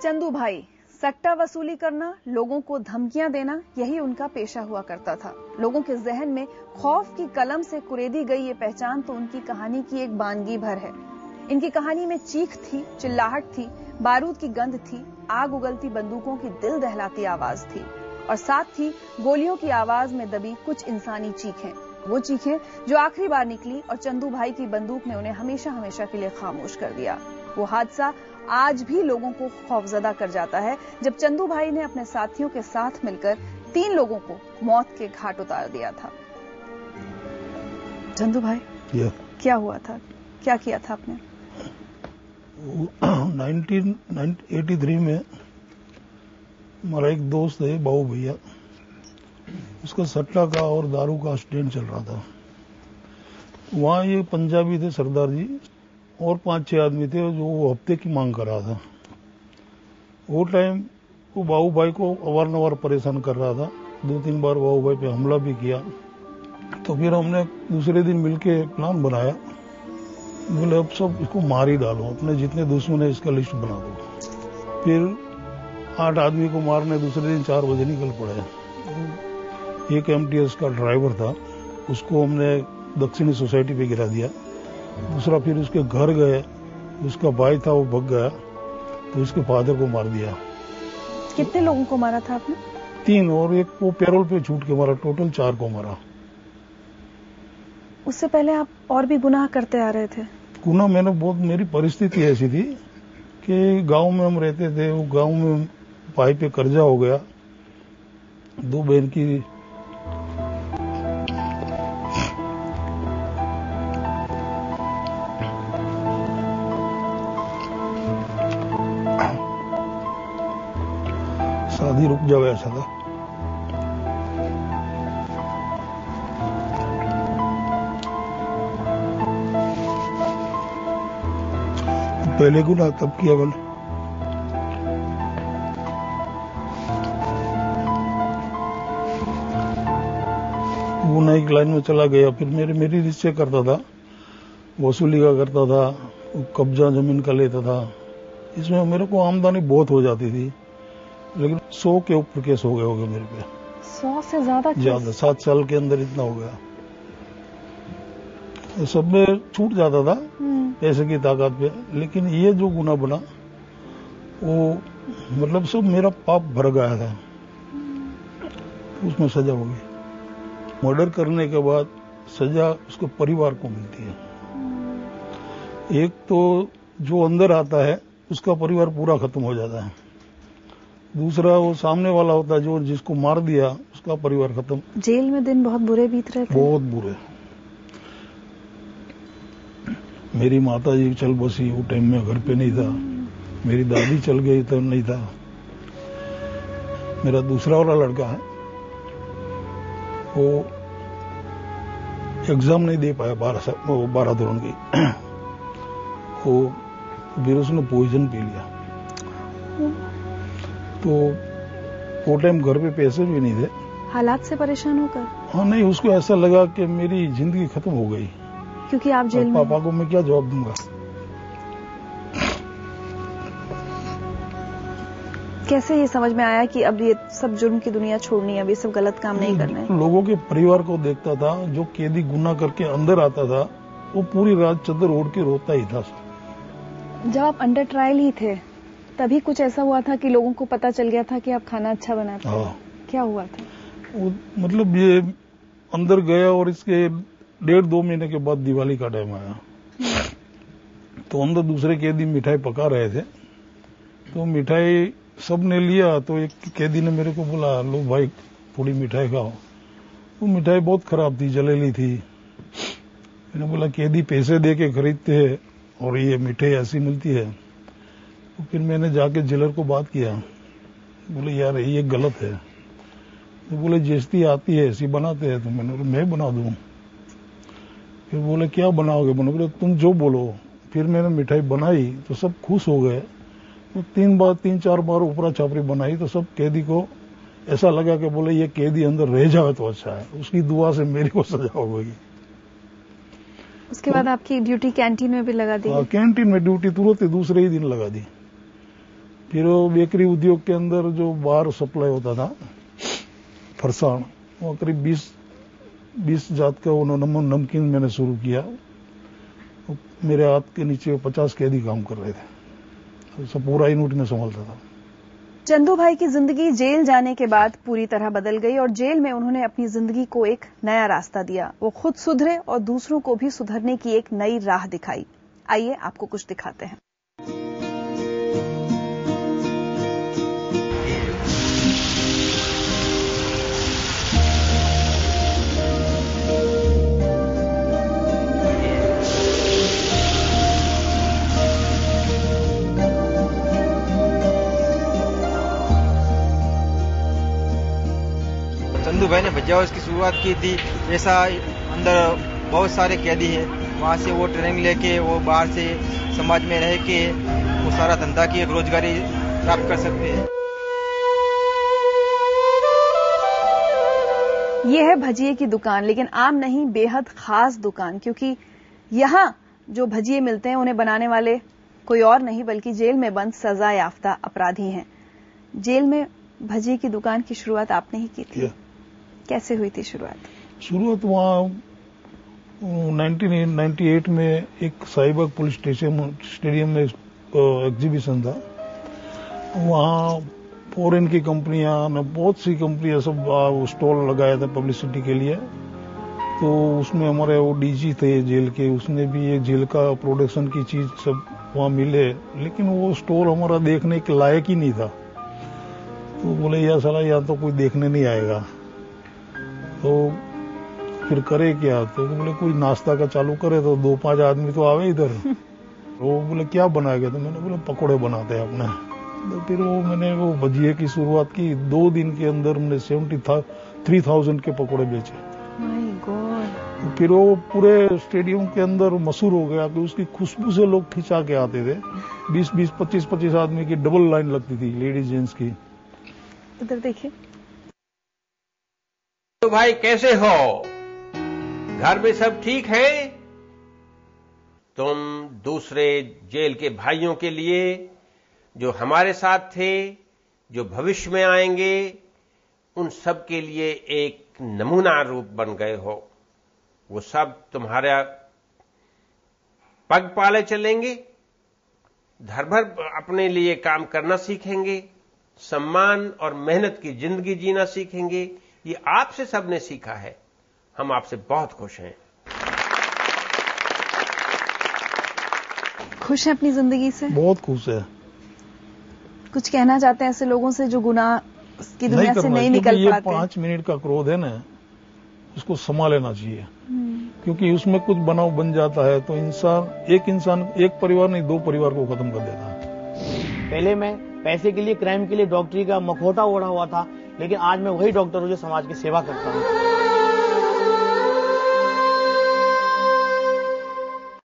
चंदू भाई सट्टा वसूली करना, लोगों को धमकियां देना, यही उनका पेशा हुआ करता था। लोगों के जहन में खौफ की कलम से कुरेदी गई ये पहचान तो उनकी कहानी की एक बानगी भर है। इनकी कहानी में चीख थी, चिल्लाहट थी, बारूद की गंध थी, आग उगलती बंदूकों की दिल दहलाती आवाज थी और साथ थी गोलियों की आवाज में दबी कुछ इंसानी चीखें। वो चीखें जो आखिरी बार निकली और चंदू भाई की बंदूक ने उन्हें हमेशा हमेशा के लिए खामोश कर दिया। वो हादसा आज भी लोगों को खौफजदा कर जाता है जब चंदू भाई ने अपने साथियों के साथ मिलकर 3 लोगों को मौत के घाट उतार दिया था। चंदू भाई क्या हुआ था, क्या किया था आपने? 1983 में हमारा एक दोस्त है बाबू भैया, उसका सट्टा का और दारू का स्टैंड चल रहा था। वहां ये पंजाबी थे सरदार जी और 5-6 आदमी थे जो वो हफ्ते की मांग कर रहा था। वो टाइम वो बाबू भाई को अवारनवार परेशान कर रहा था। 2-3 बार बाबू भाई पे हमला भी किया। तो फिर हमने दूसरे दिन मिलके प्लान बनाया, बोले अब सब इसको मार ही डालो, अपने जितने दुश्मन है इसका लिस्ट बना दो। फिर 8 आदमी को मारने दूसरे दिन 4 बजे निकल पड़े। एक MTS का ड्राइवर था, उसको हमने दक्षिणी सोसाइटी पे गिरा दिया। दूसरा फिर उसके घर गए, उसका भाई था वो भग गया, तो उसके फादर को मार दिया। कितने लोगों को मारा था आपने? 3 और एक वो पैरोल पे छूट के मारा, टोटल 4 को मारा। उससे पहले आप और भी गुनाह करते आ रहे थे? गुनाह मैंने बहुत, मेरी परिस्थिति ऐसी थी कि गांव में हम रहते थे, वो गांव में भाई पे कर्जा हो गया, 2 बहन की शादी रुक जावे ऐसा था। पहले गुनाह तब किया बल। वो नई लाइन में चला गया। फिर मेरी रिश्ते करता था, वसूली का करता था, कब्जा जमीन का लेता था। इसमें मेरे को आमदनी बहुत हो जाती थी, लेकिन 100 के ऊपर केस हो गए मेरे पे। 100 से ज्यादा? 7 साल के अंदर इतना हो गया। सब में छूट जाता था पैसे की ताकत पे, लेकिन ये जो गुनाह बना वो मतलब सब मेरा पाप भर गया था, उसमें सजा हो गई। मर्डर करने के बाद सजा उसके परिवार को मिलती है। एक तो जो अंदर आता है उसका परिवार पूरा खत्म हो जाता है, दूसरा वो सामने वाला होता है जो जिसको मार दिया उसका परिवार खत्म। जेल में दिन बहुत बुरे बीत रहे थे? बहुत बुरे। मेरी माता जी चल बसी, वो टाइम में घर पे नहीं था। मेरी दादी चल गई तो नहीं था। मेरा दूसरा वाला लड़का है, वो एग्जाम नहीं दे पाया 12 दौरान की। वो फिर उसने पॉइजन पी लिया। तो वो टाइम घर पे पैसे भी नहीं थे। हालात से परेशान होकर? हाँ, नहीं, उसको ऐसा लगा कि मेरी जिंदगी खत्म हो गई, क्योंकि आप जेल में। पापा को मैं क्या जवाब दूंगा। कैसे ये समझ में आया कि अब ये सब जुर्म की दुनिया छोड़नी है, अब ये सब गलत काम नहीं करना है? लोगों के परिवार को देखता था, जो कैदी गुनाह करके अंदर आता था वो पूरी रात चादर ओढ़ के रोता ही था। जब आप अंडर ट्रायल ही थे तभी कुछ ऐसा हुआ था कि लोगों को पता चल गया था कि आप खाना अच्छा बनाते हैं? हाँ। क्या हुआ था? वो मतलब ये अंदर गया और इसके 1.5-2 महीने के बाद दिवाली का टाइम आया, तो अंदर दूसरे कैदी मिठाई पका रहे थे। तो मिठाई सबने लिया, तो एक कैदी ने मेरे को बोला, लो भाई थोड़ी मिठाई खाओ। वो मिठाई बहुत खराब थी, जलेली थी। मैंने बोला कैदी पैसे दे के खरीदते हैं और ये मिठाई ऐसी मिलती है। तो फिर मैंने जाके जेलर को बात किया, बोले यार ये गलत है। तो बोले जैसी आती है ऐसी बनाते हैं। तो मैंने बोला मैं बना दूं। फिर बोले क्या बनाओगे? मैंने बोला तुम जो बोलो। फिर मैंने मिठाई बनाई तो सब खुश हो गए। तो 3-4 बार ऊपरा छापरी बनाई तो सब कैदी को ऐसा लगा कि बोले ये कैदी अंदर रह जाए तो अच्छा है। उसकी दुआ से मेरी को सजा हो गई। उसके बाद आपकी ड्यूटी कैंटीन में भी लगा दी? कैंटीन में ड्यूटी तुरंत ही दूसरे ही दिन लगा दी। फिर वो बेकरी उद्योग के अंदर जो बाहर सप्लाई होता था फरसाण, वो करीब 20 जात का वो नमकीन मैंने शुरू किया। मेरे हाथ के नीचे 50 कैदी काम कर रहे थे, सब पूरा यूनिट में संभालता था। चंदू भाई की जिंदगी जेल जाने के बाद पूरी तरह बदल गई और जेल में उन्होंने अपनी जिंदगी को एक नया रास्ता दिया। वो खुद सुधरे और दूसरों को भी सुधरने की एक नई राह दिखाई। आइए आपको कुछ दिखाते हैं। चंदू भाई ने भज्जा हाउस की शुरुआत की थी। जैसा अंदर बहुत सारे कैदी हैं, वहाँ से वो ट्रेनिंग लेके वो बाहर से समाज में रह के वो सारा धंधा की एक रोजगारी प्राप्त कर सकते हैं। ये है भजिए की दुकान, लेकिन आम नहीं, बेहद खास दुकान, क्योंकि यहाँ जो भजिए मिलते हैं उन्हें बनाने वाले कोई और नहीं बल्कि जेल में बंद सजा याफ्ता अपराधी हैं। जेल में भजिए की दुकान की शुरुआत आपने ही की थी। कैसे हुई थी शुरुआत? शुरुआत वहाँ 1998 में एक साहिबाग पुलिस स्टेडियम में एग्जीबिशन था। वहाँ फॉरेन की कंपनियां, बहुत सी कंपनियां सब स्टॉल लगाया था पब्लिसिटी के लिए। तो उसमें हमारे वो डीजी थे जेल के, उसने भी एक जेल का प्रोडक्शन की चीज सब वहाँ मिले, लेकिन वो स्टॉल हमारा देखने के लायक ही नहीं था। तो बोले यार साला यहाँ तो कोई देखने नहीं आएगा, तो फिर करे क्या? तो बोले कोई नाश्ता का चालू करे तो 2-5 आदमी तो आवे इधर। वो बोले क्या बनाएगा? तो मैंने बोला पकौड़े बनाते हैं अपने। तो फिर मैंने वो भजिए की शुरुआत की। 2 दिन के अंदर हमने 73,000 के पकौड़े बेचे। My God. तो फिर वो पूरे स्टेडियम के अंदर मशहूर हो गया कि उसकी खुशबू से लोग खिंचा के आते थे। 20-20, 25-25 आदमी की डबल लाइन लगती थी, लेडीज जेंट्स की। इधर देखिए। तो भाई कैसे हो? घर में सब ठीक है? तुम दूसरे जेल के भाइयों के लिए जो हमारे साथ थे, जो भविष्य में आएंगे, उन सब के लिए एक नमूना रूप बन गए हो। वो सब तुम्हारा पग पाले चलेंगे, घर भर अपने लिए काम करना सीखेंगे, सम्मान और मेहनत की जिंदगी जीना सीखेंगे। ये आपसे सबने सीखा है। हम आपसे बहुत खुश हैं। खुश हैं अपनी जिंदगी से? बहुत खुश है। कुछ कहना चाहते हैं ऐसे लोगों से जो गुनाह की दुनिया से नहीं निकल पाते? 5 मिनट का क्रोध है ना, उसको संभाल लेना चाहिए, क्योंकि उसमें कुछ बनाव बन जाता है तो इंसान एक परिवार नहीं 2 परिवार को खत्म कर देता है। पहले मैं पैसे के लिए, क्राइम के लिए डॉक्टरी का मखौटा ओढ़ा हुआ था, लेकिन आज मैं वही डॉक्टर हूं जो समाज की सेवा करता हूं।